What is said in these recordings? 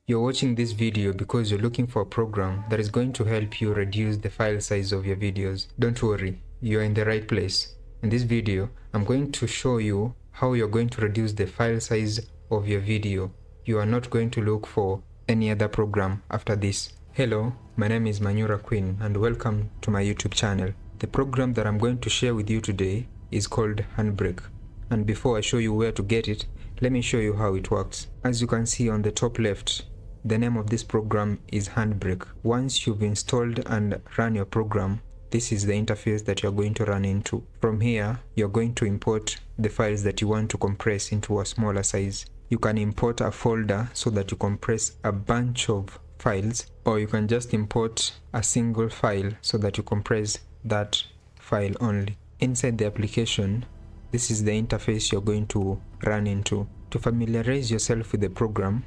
You're watching this video because you're looking for a program that is going to help you reduce the file size of your videos. Don't worry, you're in the right place. In this video, I'm going to show you how you're going to reduce the file size of your video. You are not going to look for any other program after this. Hello, my name is Manyura Queen and welcome to my YouTube channel. The program that I'm going to share with you today is called Handbrake. And before I show you where to get it, let me show you how it works. As you can see on the top left, the name of this program is Handbrake. Once you've installed and run your program, this is the interface that you're going to run into. From here, you're going to import the files that you want to compress into a smaller size. You can import a folder so that you compress a bunch of files, or you can just import a single file so that you compress that file only. Inside the application, this is the interface you're going to run into. To familiarize yourself with the program,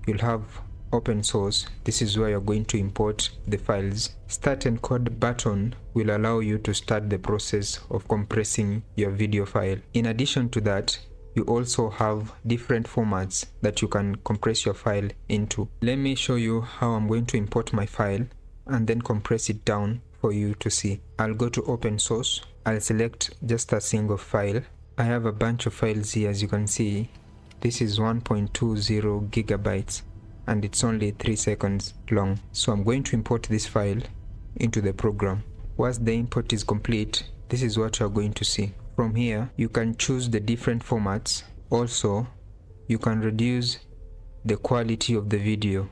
you'll have open source. This is where you're going to import the files. Start encode button will allow you to start the process of compressing your video file. In addition to that, you also have different formats that you can compress your file into. Let me show you how I'm going to import my file and then compress it down for you to see. I'll go to open source. I'll select just a single file. I have a bunch of files here, as you can see. This is 1.20 gigabytes and it's only 3 seconds long. So I'm going to import this file into the program. Once the import is complete, this is what you're going to see. From here, you can choose the different formats. Also, you can reduce the quality of the video.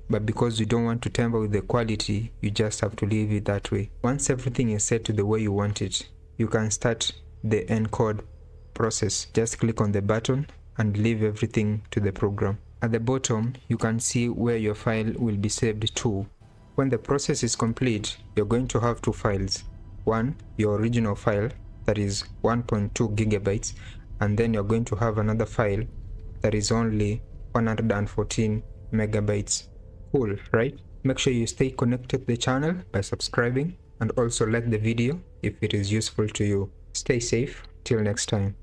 But because you don't want to tamper with the quality, you just have to leave it that way. Once everything is set to the way you want it, you can start the encode process. Just click on the button and leave everything to the program. At the bottom, you can see where your file will be saved to. When the process is complete, you're going to have two files. One, your original file, that is 1.2 gigabytes, and then you're going to have another file that is only 114 megabytes. Cool, right? Make sure you stay connected to the channel by subscribing and also like the video if it is useful to you. Stay safe. Till next time.